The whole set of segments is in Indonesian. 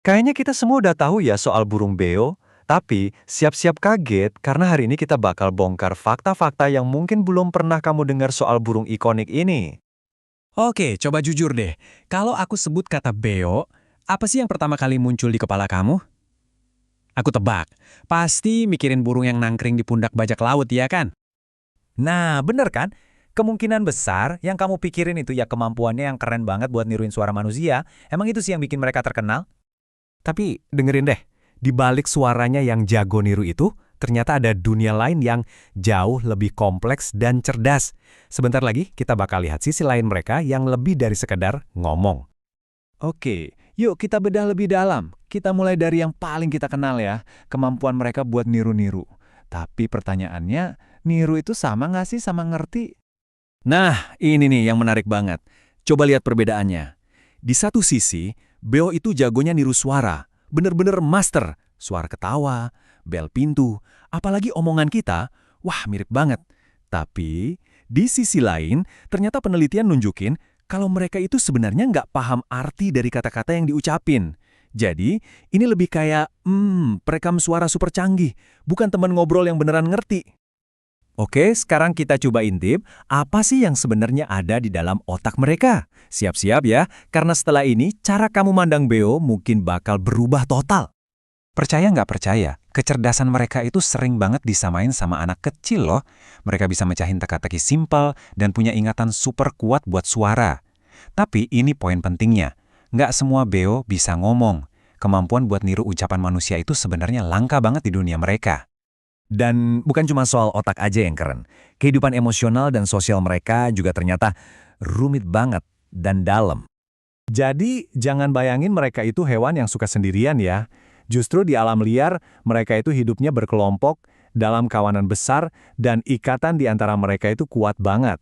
Kayaknya kita semua udah tahu ya soal burung beo, tapi siap-siap kaget karena hari ini kita bakal bongkar fakta-fakta yang mungkin belum pernah kamu dengar soal burung ikonik ini. Oke, coba jujur deh. Kalau aku sebut kata beo, apa sih yang pertama kali muncul di kepala kamu? Aku tebak. Pasti mikirin burung yang nangkring di pundak bajak laut, ya kan? Nah, bener kan? Kemungkinan besar yang kamu pikirin itu ya kemampuannya yang keren banget buat niruin suara manusia. Emang itu sih yang bikin mereka terkenal? Tapi dengerin deh, di balik suaranya yang jago niru itu, ternyata ada dunia lain yang jauh lebih kompleks dan cerdas. Sebentar lagi kita bakal lihat sisi lain mereka yang lebih dari sekedar ngomong. Oke, yuk kita bedah lebih dalam. Kita mulai dari yang paling kita kenal ya, kemampuan mereka buat niru-niru. Tapi pertanyaannya, niru itu sama nggak sih sama ngerti? Nah, ini nih yang menarik banget. Coba lihat perbedaannya. Di satu sisi, beo itu jagonya niru suara. Bener-bener master. Suara ketawa, bel pintu, apalagi omongan kita, wah mirip banget. Tapi, di sisi lain, ternyata penelitian nunjukin kalau mereka itu sebenarnya nggak paham arti dari kata-kata yang diucapin. Jadi, ini lebih kayak, perekam suara super canggih, bukan teman ngobrol yang beneran ngerti. Oke, sekarang kita coba intip apa sih yang sebenarnya ada di dalam otak mereka. Siap-siap ya, karena setelah ini cara kamu mandang beo mungkin bakal berubah total. Percaya nggak percaya, kecerdasan mereka itu sering banget disamain sama anak kecil loh. Mereka bisa mecahin teka-teki simpel dan punya ingatan super kuat buat suara. Tapi ini poin pentingnya, nggak semua beo bisa ngomong. Kemampuan buat niru ucapan manusia itu sebenarnya langka banget di dunia mereka. Dan bukan cuma soal otak aja yang keren. Kehidupan emosional dan sosial mereka juga ternyata rumit banget dan dalam. Jadi, jangan bayangin mereka itu hewan yang suka sendirian ya. Justru di alam liar, mereka itu hidupnya berkelompok, dalam kawanan besar, dan ikatan di antara mereka itu kuat banget.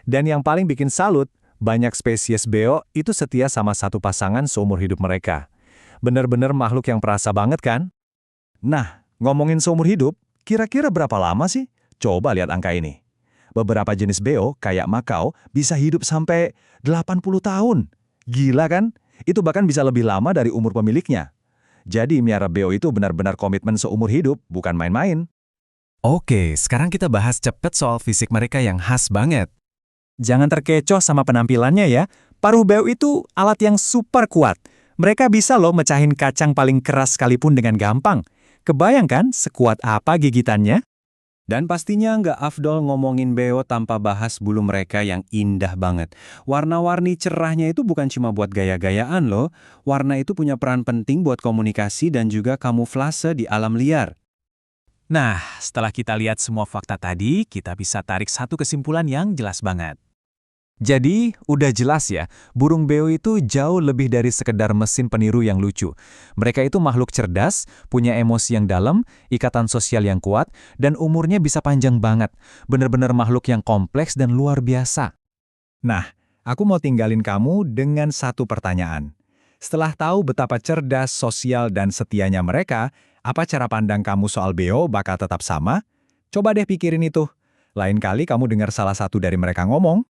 Dan yang paling bikin salut, banyak spesies beo itu setia sama satu pasangan seumur hidup mereka. Bener-bener makhluk yang perasa banget kan? Nah, ngomongin seumur hidup, kira-kira berapa lama sih? Coba lihat angka ini. Beberapa jenis beo, kayak makau, bisa hidup sampai 80 tahun. Gila kan? Itu bahkan bisa lebih lama dari umur pemiliknya. Jadi miara beo itu benar-benar komitmen seumur hidup, bukan main-main. Oke, sekarang kita bahas cepet soal fisik mereka yang khas banget. Jangan terkecoh sama penampilannya ya. Paruh beo itu alat yang super kuat. Mereka bisa loh mecahin kacang paling keras sekalipun dengan gampang. Kebayangkan sekuat apa gigitannya? Dan pastinya nggak afdol ngomongin beo tanpa bahas bulu mereka yang indah banget. Warna-warni cerahnya itu bukan cuma buat gaya-gayaan loh. Warna itu punya peran penting buat komunikasi dan juga kamuflase di alam liar. Nah, setelah kita lihat semua fakta tadi, kita bisa tarik satu kesimpulan yang jelas banget. Jadi, udah jelas ya, burung beo itu jauh lebih dari sekedar mesin peniru yang lucu. Mereka itu makhluk cerdas, punya emosi yang dalam, ikatan sosial yang kuat, dan umurnya bisa panjang banget. Bener-bener makhluk yang kompleks dan luar biasa. Nah, aku mau tinggalin kamu dengan satu pertanyaan. Setelah tahu betapa cerdas, sosial, dan setianya mereka, apa cara pandang kamu soal beo bakal tetap sama? Coba deh pikirin itu. Lain kali kamu dengar salah satu dari mereka ngomong,